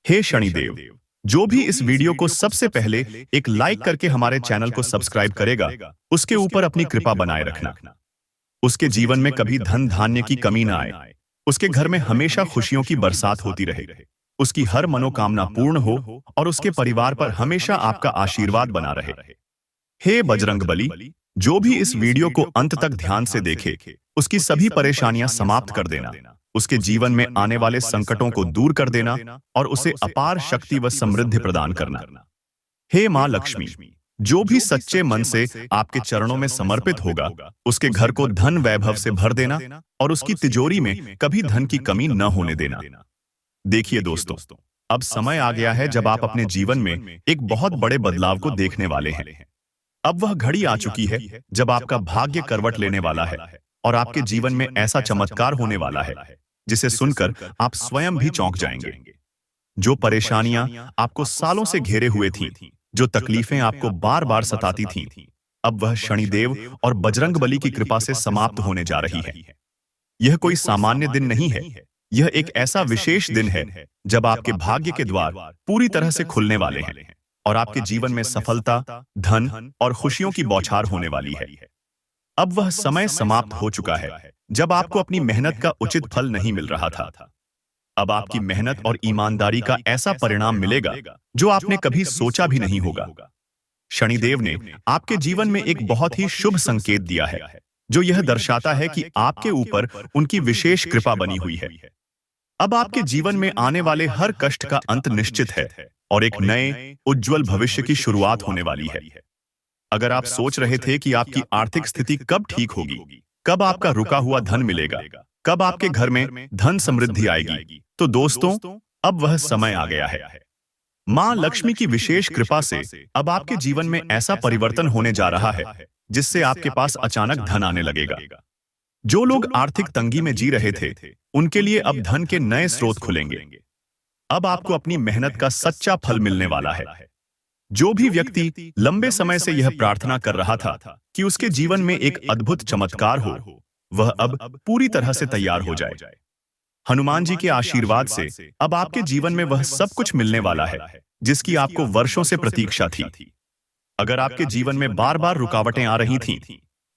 हे शनिदेव, जो भी इस वीडियो को सबसे पहले एक लाइक करके हमारे चैनल को सब्सक्राइब करेगा, उसके ऊपर अपनी कृपा बनाए रखना। उसके जीवन में कभी धन धान्य की कमी ना आए, उसके घर में हमेशा खुशियों की बरसात होती रहे, उसकी हर मनोकामना पूर्ण हो और उसके परिवार पर हमेशा आपका आशीर्वाद बना रहे। हे बजरंगबली, जो भी इस वीडियो को अंत तक ध्यान से देखे, उसकी सभी परेशानियां समाप्त कर देना, उसके जीवन में आने वाले संकटों को दूर कर देना और उसे अपार शक्ति व समृद्धि प्रदान करना। हे मां लक्ष्मी, जो भी सच्चे मन से आपके चरणों में समर्पित होगा, उसके घर को धन वैभव से भर देना और उसकी तिजोरी में कभी धन की कमी न होने देना। देखिए दोस्तों, अब समय आ गया है जब आप अपने जीवन में एक बहुत बड़े बदलाव को देखने वाले हैं। अब वह घड़ी आ चुकी है जब आपका भाग्य करवट लेने वाला है और आपके जीवन में ऐसा चमत्कार होने वाला है जिसे सुनकर आप स्वयं भी चौंक जाएंगे। जो परेशानियां आपको सालों से घेरे हुए थीं, जो तकलीफें आपको बार बार सताती थीं, अब वह शनिदेव और बजरंगबली की कृपा से समाप्त होने जा रही है। यह कोई सामान्य दिन नहीं है, यह एक ऐसा विशेष दिन है जब आपके भाग्य के द्वार पूरी तरह से खुलने वाले हैं और आपके जीवन में सफलता, धन और खुशियों की बौछार होने वाली है। अब वह समय समाप्त हो चुका है जब आपको अपनी मेहनत का उचित फल नहीं मिल रहा था। अब आपकी मेहनत और ईमानदारी का ऐसा परिणाम मिलेगा जो आपने कभी सोचा भी नहीं होगा। शनिदेव ने आपके जीवन में एक बहुत ही शुभ संकेत दिया है, जो यह दर्शाता है कि आपके ऊपर उनकी विशेष कृपा बनी हुई है। अब आपके जीवन में आने वाले हर कष्ट का अंत निश्चित है और एक नए उज्जवल भविष्य की शुरुआत होने वाली है। अगर आप सोच रहे थे कि आपकी आर्थिक स्थिति कब ठीक होगी, कब आपका रुका हुआ धन मिलेगा, कब आपके घर में धन समृद्धि आएगी, तो दोस्तों, अब वह समय आ गया है। मां लक्ष्मी की विशेष कृपा से अब आपके जीवन में ऐसा परिवर्तन होने जा रहा है जिससे आपके पास अचानक धन आने लगेगा। जो लोग आर्थिक तंगी में जी रहे थे, उनके लिए अब धन के नए स्रोत खुलेंगे। अब आपको अपनी मेहनत का सच्चा फल मिलने वाला है। जो भी व्यक्ति लंबे समय से यह प्रार्थना कर रहा था कि उसके जीवन में एक अद्भुत चमत्कार हो, वह अब पूरी तरह से तैयार हो जाए। हनुमान जी के आशीर्वाद से अब आपके जीवन में वह सब कुछ मिलने वाला है जिसकी आपको वर्षों से प्रतीक्षा थी। अगर आपके जीवन में बार बार रुकावटें आ रही थीं,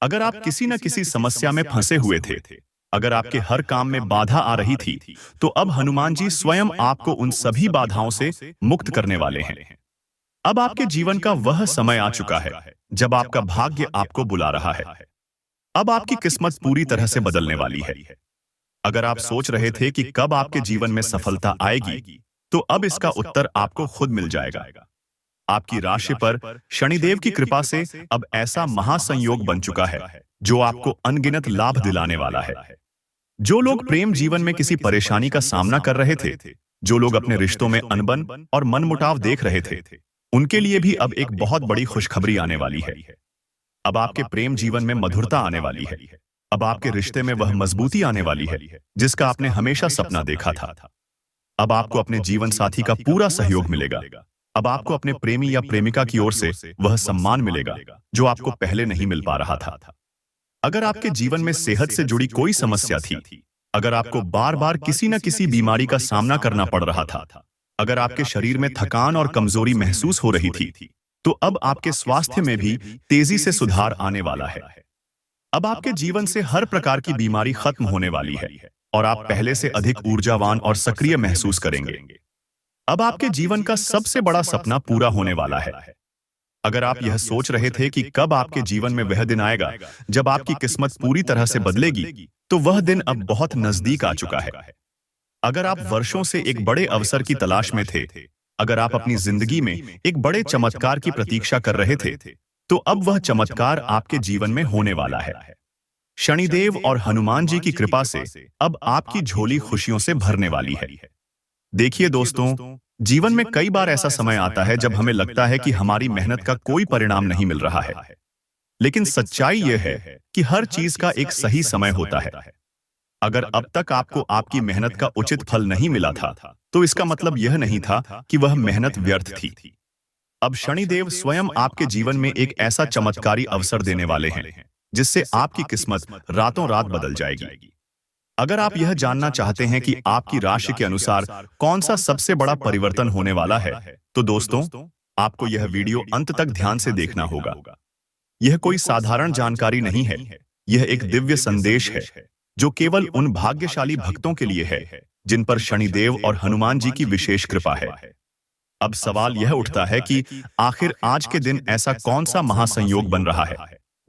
अगर आप किसी न किसी समस्या में फंसे हुए थे, अगर आपके हर काम में बाधा आ रही थी, तो अब हनुमान जी स्वयं आपको उन सभी बाधाओं से मुक्त करने वाले हैं। अब आपके जीवन का वह समय आ चुका है जब आपका भाग्य आपको बुला रहा है। अब आपकी किस्मत पूरी तरह से बदलने वाली है। अगर आप सोच रहे थे कि कब आपके जीवन में सफलता आएगी, तो अब इसका उत्तर आपको खुद मिल जाएगा। आपकी राशि पर शनिदेव की कृपा से अब ऐसा महासंयोग बन चुका है जो आपको अनगिनत लाभ दिलाने वाला है। जो लोग प्रेम जीवन में किसी परेशानी का सामना कर रहे थे, जो लोग अपने रिश्तों में अनबन और मनमुटाव देख रहे थे, उनके लिए भी अब एक बहुत बड़ी खुशखबरी आने वाली है। अब आपके प्रेम जीवन में मधुरता आने वाली है। अब आपके रिश्ते में वह मजबूती आने वाली है जिसका आपने हमेशा सपना देखा था। अब आपको अपने जीवन साथी का पूरा सहयोग मिलेगा। अब आपको अपने प्रेमी या प्रेमिका की ओर से वह सम्मान मिलेगा जो आपको पहले नहीं मिल पा रहा था। अगर आपके जीवन में सेहत से जुड़ी कोई समस्या थी, अगर आपको बार बार किसी न किसी बीमारी का सामना करना पड़ रहा था, अगर आपके शरीर में थकान और कमजोरी महसूस हो रही थी, तो अब आपके स्वास्थ्य में भी तेजी से सुधार आने वाला है। अब आपके जीवन से हर प्रकार की बीमारी खत्म होने वाली है और आप पहले से अधिक ऊर्जावान और सक्रिय महसूस करेंगे। अब आपके जीवन का सबसे बड़ा सपना पूरा होने वाला है। अगर आप यह सोच रहे थे कि कब आपके जीवन में वह दिन आएगा जब आपकी किस्मत पूरी तरह से बदलेगी, तो वह दिन अब बहुत नजदीक आ चुका है। अगर आप वर्षों से एक बड़े अवसर की तलाश में थे, अगर आप अपनी जिंदगी में एक बड़े चमत्कार की प्रतीक्षा कर रहे थे, तो अब वह चमत्कार आपके जीवन में होने वाला है। शनिदेव और हनुमान जी की कृपा से अब आपकी झोली खुशियों से भरने वाली है। देखिए दोस्तों, जीवन में कई बार ऐसा समय आता है जब हमें लगता है कि हमारी मेहनत का कोई परिणाम नहीं मिल रहा है, लेकिन सच्चाई यह है कि हर चीज का एक सही समय होता है। अगर अब तक आपको आपकी मेहनत का उचित फल नहीं मिला था, तो इसका मतलब यह नहीं था कि वह मेहनत व्यर्थ थी। अब शनिदेव स्वयं आपके जीवन में एक ऐसा चमत्कारी अवसर देने वाले हैं जिससे आपकी किस्मत रातों रात बदल जाएगी। अगर आप यह जानना चाहते हैं कि आपकी राशि के अनुसार कौन सा सबसे बड़ा परिवर्तन होने वाला है, तो दोस्तों, आपको यह वीडियो अंत तक ध्यान से देखना होगा। यह कोई साधारण जानकारी नहीं है, यह एक दिव्य संदेश है जो केवल उन भाग्यशाली भक्तों के लिए है जिन पर शनिदेव और हनुमान जी की विशेष कृपा है। अब सवाल यह उठता है कि आखिर आज के दिन ऐसा कौन सा महासंयोग बन रहा है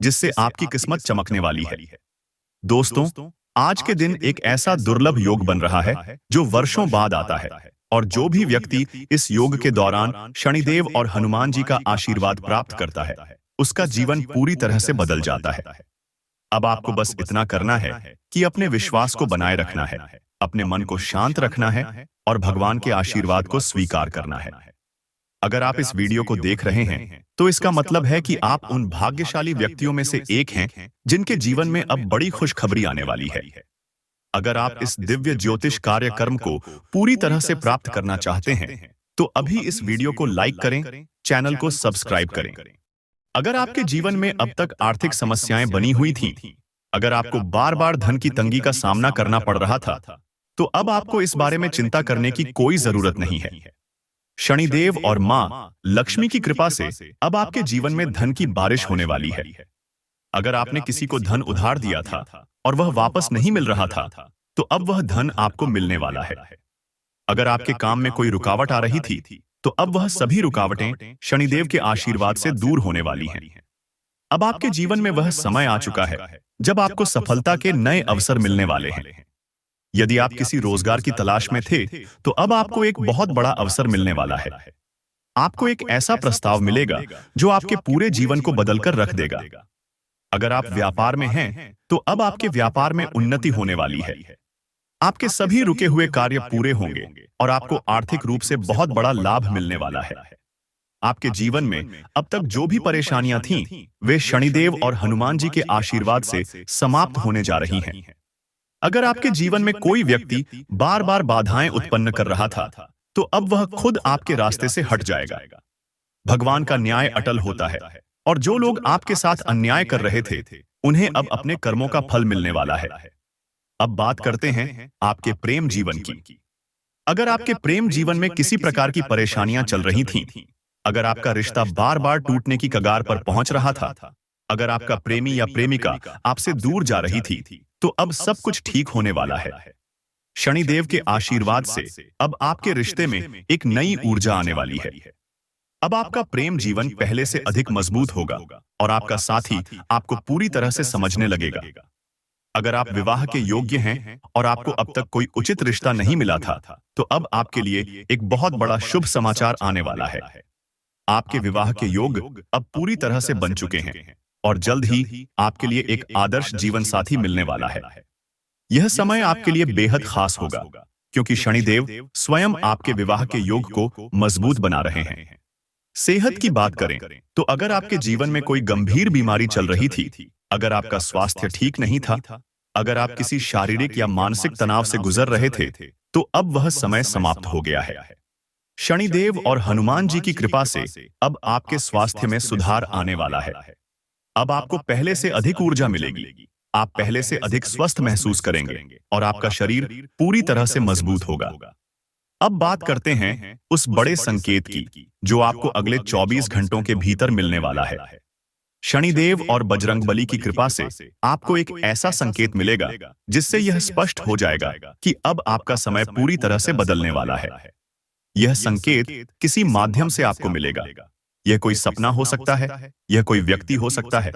जिससे आपकी किस्मत चमकने वाली है। दोस्तों, आज के दिन एक ऐसा दुर्लभ योग बन रहा है जो वर्षों बाद आता है, और जो भी व्यक्ति इस योग के दौरान शनिदेव और हनुमान जी का आशीर्वाद प्राप्त करता है, उसका जीवन पूरी तरह से बदल जाता है। अब आपको बस इतना करना है कि अपने विश्वास को बनाए रखना है, अपने मन को शांत रखना है और भगवान के आशीर्वाद को स्वीकार करना है। अगर आप इस वीडियो को देख रहे हैं तो इसका मतलब है कि आप उन भाग्यशाली व्यक्तियों में से एक हैं जिनके जीवन में अब बड़ी खुशखबरी आने वाली है। अगर आप इस दिव्य ज्योतिष कार्यक्रम को पूरी तरह से प्राप्त करना चाहते हैं तो अभी इस वीडियो को लाइक करें, चैनल को सब्सक्राइब करें। अगर आपके जीवन में अब तक आर्थिक समस्याएं बनी हुई थीं, अगर आपको बार बार धन की तंगी का सामना करना पड़ रहा था, तो अब आपको इस बारे में चिंता करने की कोई जरूरत नहीं है। शनिदेव और मां लक्ष्मी की कृपा से अब आपके जीवन में धन की बारिश होने वाली है। अगर आपने किसी को धन उधार दिया था और वह वापस नहीं मिल रहा था, तो अब वह धन आपको मिलने वाला है। अगर आपके काम में कोई रुकावट आ रही थी, तो अब वह सभी रुकावटें शनिदेव के आशीर्वाद से दूर होने वाली हैं। अब आपके जीवन में वह समय आ चुका है जब आपको सफलता के नए अवसर मिलने वाले हैं। यदि आप किसी रोजगार की तलाश में थे, तो अब आपको एक बहुत बड़ा अवसर मिलने वाला है। आपको एक ऐसा प्रस्ताव मिलेगा जो आपके पूरे जीवन को बदलकर रख देगा। अगर आप व्यापार में हैं, तो अब आपके व्यापार में उन्नति होने वाली है। आपके सभी रुके हुए कार्य पूरे होंगे और आपको आर्थिक रूप से बहुत बड़ा लाभ मिलने वाला है। आपके जीवन में अब तक जो भी परेशानियां थीं, वे शनिदेव और हनुमान जी के आशीर्वाद से समाप्त होने जा रही हैं। अगर आपके जीवन में कोई व्यक्ति बार बार बाधाएं उत्पन्न कर रहा था, तो अब वह खुद आपके रास्ते से हट जाएगा। भगवान का न्याय अटल होता है, और जो लोग आपके साथ अन्याय कर रहे थे, उन्हें अब अपने कर्मों का फल मिलने वाला है। अब बात करते हैं आपके प्रेम जीवन की। अगर आपके प्रेम जीवन में किसी प्रकार की परेशानियां चल रही थीं, अगर आपका रिश्ता बार बार टूटने की कगार पर पहुंच रहा था, अगर आपका प्रेमी या प्रेमिका आपसे दूर जा रही थी, तो अब सब कुछ ठीक होने वाला है। शनिदेव के आशीर्वाद से अब आपके रिश्ते में एक नई ऊर्जा आने वाली है। अब आपका प्रेम जीवन पहले से अधिक मजबूत होगा और आपका साथी आपको पूरी तरह से समझने लगेगा। अगर आप विवाह के योग्य हैं और आपको अब तक कोई उचित रिश्ता नहीं मिला था, तो अब आपके लिए एक बहुत बड़ा शुभ समाचार आने वाला है। आपके विवाह के योग अब पूरी तरह से बन चुके हैं और जल्द ही आपके लिए एक आदर्श जीवन साथी मिलने वाला है। यह समय आपके लिए बेहद खास होगा, क्योंकि शनिदेव स्वयं आपके विवाह के योग को मजबूत बना रहे हैं। सेहत की बात करें तो अगर आपके जीवन में कोई गंभीर बीमारी चल रही थी, अगर आपका स्वास्थ्य ठीक नहीं था, अगर आप किसी शारीरिक या मानसिक तनाव से गुजर रहे थे, तो अब वह समय समाप्त हो गया है। शनिदेव और हनुमान जी की कृपा से अब आपके स्वास्थ्य में सुधार आने वाला है। अब आपको पहले से अधिक ऊर्जा मिलेगी, आप पहले से अधिक स्वस्थ महसूस करेंगे और आपका शरीर पूरी तरह से मजबूत होगा। अब बात करते हैं उस बड़े संकेत की जो आपको अगले 24 घंटों के भीतर मिलने वाला है। शनिदेव और बजरंगबली की कृपा से आपको एक ऐसा संकेत मिलेगा जिससे यह स्पष्ट हो जाएगा कि अब आपका समय पूरी तरह से बदलने वाला है। यह संकेत किसी माध्यम से आपको मिलेगा। यह कोई सपना हो सकता है, यह कोई व्यक्ति हो सकता है,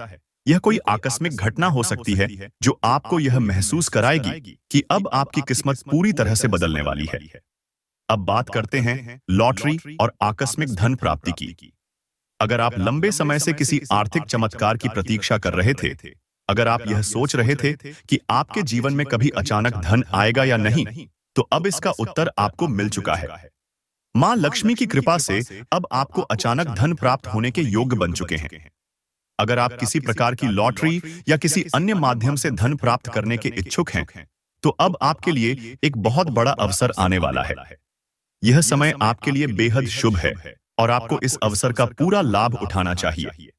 यह कोई आकस्मिक घटना हो सकती है जो आपको यह महसूस कराएगी कि अब आपकी किस्मत पूरी तरह से बदलने वाली है। अब बात करते हैं लॉटरी और आकस्मिक धन प्राप्ति की। अगर आप लंबे समय से किसी आर्थिक चमत्कार की प्रतीक्षा कर रहे थे, अगर आप यह सोच रहे थे कि आपके जीवन में कभी अचानक धन आएगा या नहीं, तो अब इसका उत्तर आपको मिल चुका है। मां लक्ष्मी की कृपा से अब आपको अचानक धन प्राप्त होने के योग्य बन चुके हैं। अगर आप किसी प्रकार की लॉटरी या किसी अन्य माध्यम से धन प्राप्त करने के इच्छुक हैं, तो अब आपके लिए एक बहुत बड़ा अवसर आने वाला है। यह समय आपके लिए बेहद शुभ है और आपको इस अवसर का पूरा लाभ उठाना चाहिए।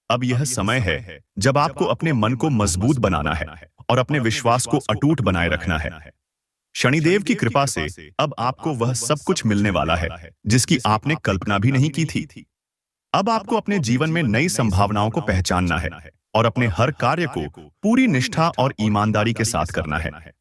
अब यह समय है जब आपको अपने मन को मजबूत बनाना है और अपने विश्वास को अटूट बनाए रखना है। शनिदेव की कृपा से अब आपको वह सब कुछ मिलने वाला है जिसकी आपने कल्पना भी नहीं की थी। अब आपको अपने जीवन में नई संभावनाओं को पहचानना है और अपने हर कार्य को पूरी निष्ठा और ईमानदारी के साथ करना है।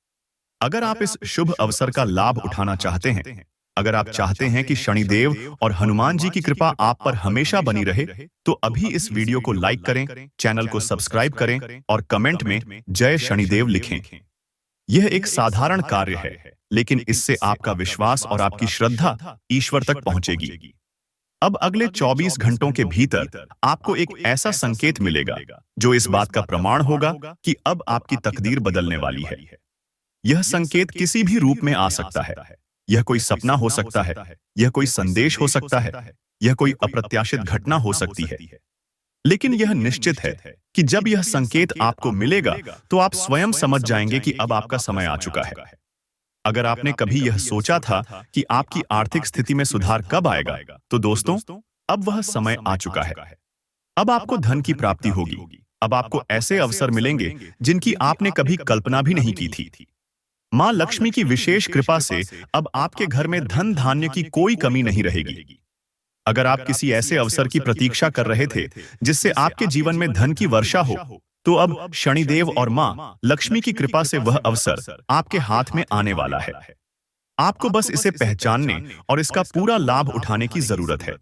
अगर आप इस शुभ अवसर का लाभ उठाना चाहते हैं, अगर आप चाहते हैं कि शनिदेव और हनुमान जी की कृपा आप पर हमेशा बनी रहे, तो अभी इस वीडियो को लाइक करें, चैनल को सब्सक्राइब करें और कमेंट में जय शनिदेव लिखें। यह एक साधारण कार्य है, लेकिन इससे आपका विश्वास और आपकी श्रद्धा ईश्वर तक पहुंचेगी। अब अगले 24 घंटों के भीतर आपको एक ऐसा संकेत मिलेगा जो इस बात का प्रमाण होगा कि अब आपकी तकदीर बदलने वाली है। यह संकेत किसी भी रूप में आ सकता है। यह कोई सपना हो सकता है, यह कोई संदेश हो सकता है, यह कोई अप्रत्याशित घटना हो सकती है। लेकिन यह निश्चित है कि जब यह संकेत आपको मिलेगा तो आप स्वयं समझ जाएंगे कि अब आपका समय आ चुका है। अगर आपने कभी यह सोचा था कि आपकी आर्थिक स्थिति में सुधार कब आएगा, तो दोस्तों, अब वह समय आ चुका है। अब आपको धन की प्राप्ति होगी। अब आपको ऐसे अवसर मिलेंगे जिनकी आपने कभी कल्पना भी नहीं की थी। मां लक्ष्मी की विशेष कृपा से अब आपके घर में धन धान्य की कोई कमी नहीं रहेगी। अगर आप किसी ऐसे अवसर की प्रतीक्षा कर रहे थे जिससे आपके जीवन में धन की वर्षा हो, तो अब शनिदेव और मां लक्ष्मी की कृपा से वह अवसर आपके हाथ में आने वाला है। आपको बस इसे पहचानने और इसका पूरा लाभ उठाने की जरूरत है।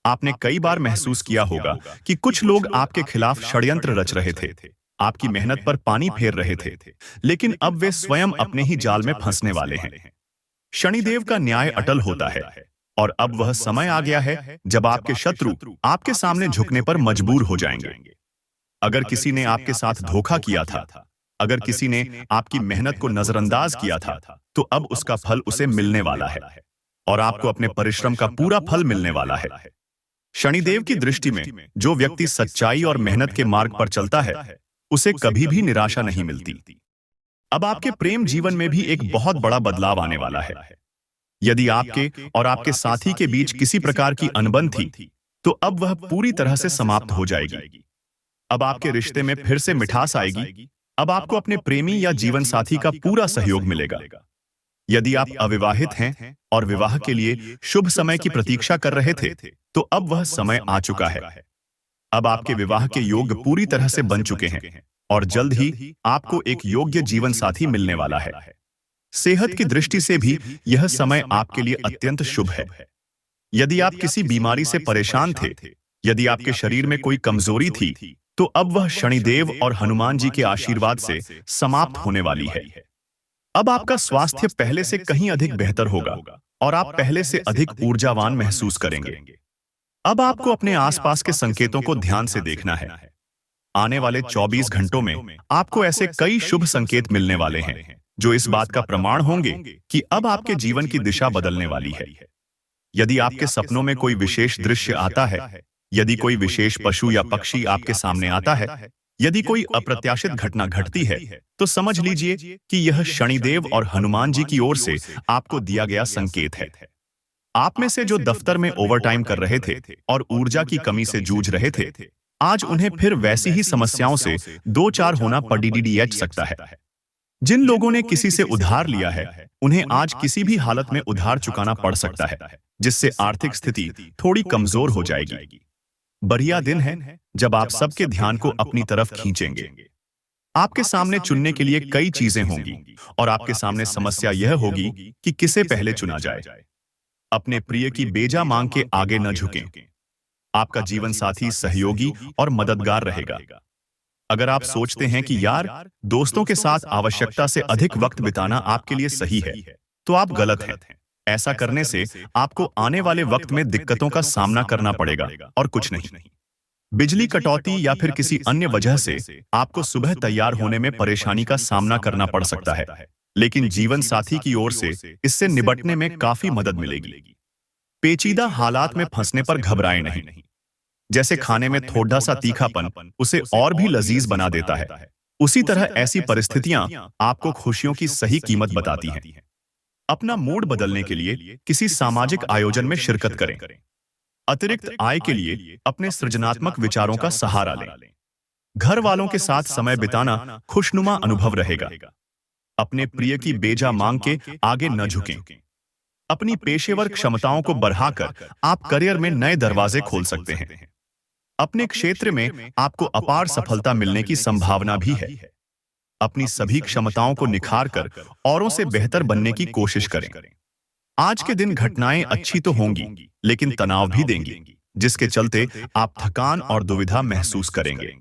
आपने कई बार महसूस किया होगा कि कुछ लोग आपके खिलाफ षड्यंत्र रच रहे थे, आपकी मेहनत पर पानी फेर रहे थे, लेकिन अब वे स्वयं अपने ही जाल में फंसने वाले हैं। शनिदेव का न्याय अटल होता है और अब वह समय आ गया है जब आपके शत्रु आपके सामने झुकने पर मजबूर हो जाएंगे। अगर किसी ने आपके साथ धोखा किया था, अगर किसी ने आपकी मेहनत को नजरअंदाज किया था, तो अब उसका फल उसे मिलने वाला है और आपको अपने परिश्रम का पूरा फल मिलने वाला है। शनिदेव की दृष्टि में जो व्यक्ति सच्चाई और मेहनत के मार्ग पर चलता है, उसे कभी भी निराशा नहीं मिलती। अब आपके प्रेम जीवन में भी एक बहुत बड़ा बदलाव आने वाला है। यदि आपके और आपके साथी के बीच किसी प्रकार की अनबन थी, तो अब वह पूरी तरह से समाप्त हो जाएगी। अब आपके रिश्ते में फिर से मिठास आएगी। अब आपको अपने प्रेमी या जीवन साथी का पूरा सहयोग मिलेगा। यदि आप अविवाहित हैं और विवाह के लिए शुभ समय की प्रतीक्षा कर रहे थे, तो अब वह समय आ चुका है। अब आपके विवाह के योग पूरी तरह से बन चुके हैं और जल्द ही आपको एक योग्य जीवन साथी मिलने वाला है। सेहत की दृष्टि से भी यह समय आपके लिए अत्यंत शुभ है। यदि आप किसी बीमारी से परेशान थे, यदि आपके शरीर में कोई कमजोरी थी, तो अब वह शनिदेव और हनुमान जी के आशीर्वाद से समाप्त होने वाली है। अब आपका स्वास्थ्य पहले से कहीं अधिक बेहतर होगा और आप पहले से अधिक ऊर्जावान महसूस करेंगे। अब आपको अपने आसपास के संकेतों को ध्यान से देखना है। आने वाले 24 घंटों में आपको ऐसे कई शुभ संकेत मिलने वाले हैं जो इस बात का प्रमाण होंगे कि अब आपके जीवन की दिशा बदलने वाली है। यदि आपके सपनों में कोई विशेष दृश्य आता है, यदि कोई विशेष पशु या पक्षी आपके सामने आता है, यदि कोई अप्रत्याशित घटना घटती है, तो समझ लीजिए कि यह शनिदेव और हनुमान जी की ओर से आपको दिया गया संकेत है। आप में से जो दफ्तर में ओवरटाइम कर रहे थे और ऊर्जा की कमी से जूझ रहे थे, आज उन्हें फिर वैसी ही समस्याओं से दो चार होना पड़ सकता है। जिन लोगों ने किसी से उधार लिया है, उन्हें आज किसी भी हालत में उधार चुकाना पड़ सकता है, जिससे आर्थिक स्थिति थोड़ी कमजोर हो जाएगी। बढ़िया दिन है जब आप सबके ध्यान को अपनी तरफ खींचेंगे। आपके सामने चुनने के लिए कई चीजें होंगी और आपके सामने समस्या यह होगी कि किसे पहले चुना जाए। अपने प्रिय की बेजा मांग के आगे न झुकें। आपका जीवन साथी सहयोगी और मददगार रहेगा। अगर आप सोचते हैं कि यार, दोस्तों के साथ आवश्यकता से अधिक वक्त बिताना आपके लिए सही है, तो आप गलत हैं। ऐसा करने से आपको आने वाले वक्त में दिक्कतों का सामना करना पड़ेगा और कुछ नहीं। बिजली कटौती या फिर किसी अन्य वजह से आपको सुबह तैयार होने में परेशानी का सामना करना पड़ सकता है, लेकिन जीवन साथी की ओर से इससे निपटने में काफी मदद मिलेगी। पेचीदा हालात में फंसने पर घबराएं नहीं। जैसे खाने में थोड़ा सा तीखापन उसे और भी लजीज बना देता है, उसी तरह ऐसी परिस्थितियां आपको खुशियों की सही कीमत बताती हैं। अपना मूड बदलने के लिए किसी सामाजिक आयोजन में शिरकत करें। अतिरिक्त आय के लिए अपने सृजनात्मक विचारों का सहारा लें। घर वालों के साथ समय बिताना खुशनुमा अनुभव रहेगा। अपने प्रिय की बेजा मांग के आगे न झुकें। अपनी पेशेवर क्षमताओं को बढ़ाकर आप करियर में नए दरवाजे खोल सकते हैं। अपने क्षेत्र में आपको अपार सफलता मिलने की संभावना भी है। अपनी सभी क्षमताओं को निखार कर औरों से बेहतर बनने की कोशिश करें। आज के दिन घटनाएं अच्छी तो होंगी, लेकिन तनाव भी देंगी, जिसके चलते आप थकान और दुविधा महसूस करेंगे।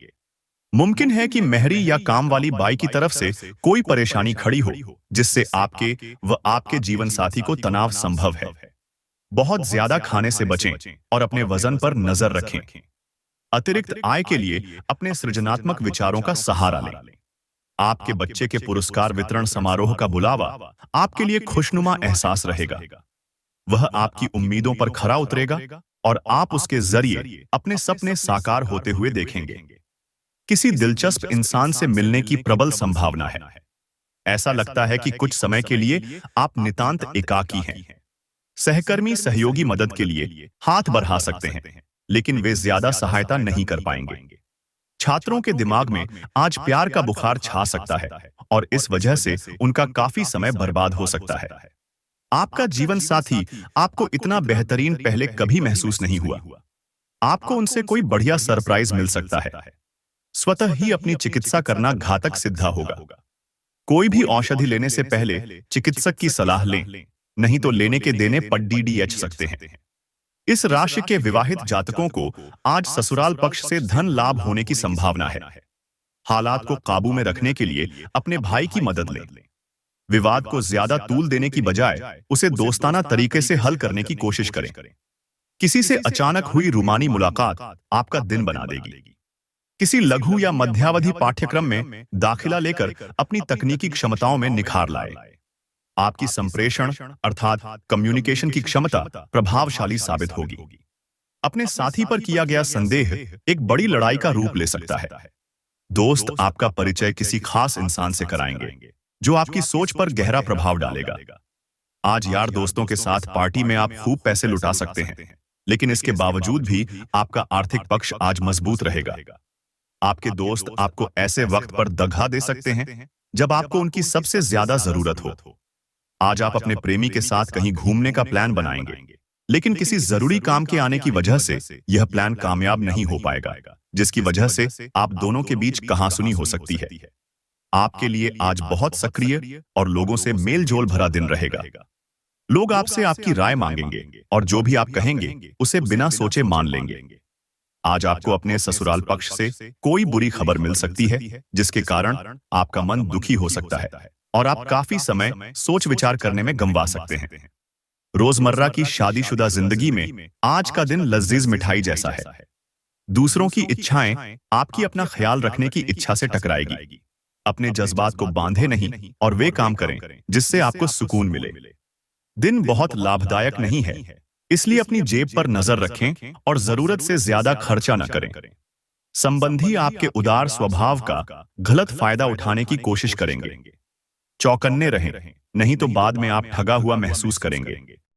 मुमकिन है कि मेहरी या काम वाली बाई की तरफ से कोई परेशानी खड़ी हो, जिससे आपके व आपके जीवन साथी को तनाव संभव है। बहुत ज्यादा खाने से बचें और अपने वजन पर नजर रखें। अतिरिक्त आय के लिए अपने सृजनात्मक विचारों का सहारा लें। आपके बच्चे के पुरस्कार वितरण समारोह का बुलावा आपके लिए खुशनुमा एहसास रहेगा। वह आपकी उम्मीदों पर खरा उतरेगा और आप उसके जरिए अपने सपने साकार होते हुए देखेंगे। किसी दिलचस्प इंसान से मिलने की प्रबल संभावना है। ऐसा लगता है कि कुछ समय के लिए आप नितांत एकाकी हैं। सहकर्मी सहयोगी मदद के लिए हाथ बढ़ा सकते हैं, लेकिन वे ज्यादा सहायता नहीं कर पाएंगे। छात्रों के दिमाग में आज प्यार का बुखार छा सकता है और इस वजह से उनका काफी समय बर्बाद हो सकता है। आपका जीवन साथी आपको इतना बेहतरीन पहले कभी महसूस नहीं हुआ। आपको उनसे कोई बढ़िया सरप्राइज मिल सकता है। स्वतः ही अपनी चिकित्सा करना घातक सिद्ध होगा। कोई भी औषधि लेने से पहले चिकित्सक की सलाह लें, नहीं तो लेने के देने DDH सकते हैं। इस राशि के विवाहित जातकों को आज ससुराल पक्ष से धन लाभ होने की संभावना है। हालात को काबू में रखने के लिए अपने भाई की मदद लें। विवाद को ज्यादा तूल देने की बजाय उसे दोस्ताना तरीके से हल करने की कोशिश करें। किसी से अचानक हुई रूमानी मुलाकात आपका दिन बना देगी। किसी लघु या मध्यावधि पाठ्यक्रम में दाखिला लेकर अपनी तकनीकी क्षमताओं में निखार लाए। आपकी संप्रेषण अर्थात कम्युनिकेशन की क्षमता प्रभावशाली साबित होगी। अपने साथी पर किया गया संदेह एक बड़ी लड़ाई का रूप ले सकता है। दोस्त आपका परिचय किसी खास इंसान से कराएंगे, जो आपकी सोच पर गहरा प्रभाव डालेगा। आज यार दोस्तों के साथ पार्टी में आप खूब पैसे लुटा सकते हैं, लेकिन इसके बावजूद भी आपका आर्थिक पक्ष आज मजबूत रहेगा। आपके दोस्त आपको ऐसे वक्त पर दगा दे सकते हैं जब आपको उनकी सबसे ज्यादा जरूरत हो। आज आप अपने प्रेमी के साथ कहीं घूमने का प्लान बनाएंगे, लेकिन किसी जरूरी काम के आने की वजह से यह प्लान कामयाब नहीं हो पाएगा, जिसकी वजह से आप दोनों के बीच कहासुनी हो सकती है। आपके लिए आज बहुत सक्रिय और लोगों से मेल जोल भरा दिन रहेगा। लोग आपसे आपकी राय मांगेंगे और जो भी आप कहेंगे उसे बिना सोचे मान लेंगे। आज आपको अपने ससुराल पक्ष से कोई बुरी खबर मिल सकती है, जिसके कारण आपका मन दुखी हो सकता है और आप काफी समय सोच विचार करने में गंवा सकते हैं। रोजमर्रा की शादीशुदा जिंदगी में आज का दिन लजीज मिठाई जैसा है। दूसरों की इच्छाएं आपकी अपना ख्याल रखने की इच्छा से टकराएगी। अपने जज्बात को बांधे नहीं और वे काम करें जिससे आपको सुकून मिले। दिन बहुत लाभदायक नहीं है, इसलिए अपनी जेब पर नजर रखें और जरूरत से ज्यादा खर्चा न करें। संबंधी आपके उदार स्वभाव का गलत फायदा उठाने की कोशिश करेंगे। चौकन्ने रहें, नहीं तो बाद में आप ठगा हुआ महसूस करेंगे।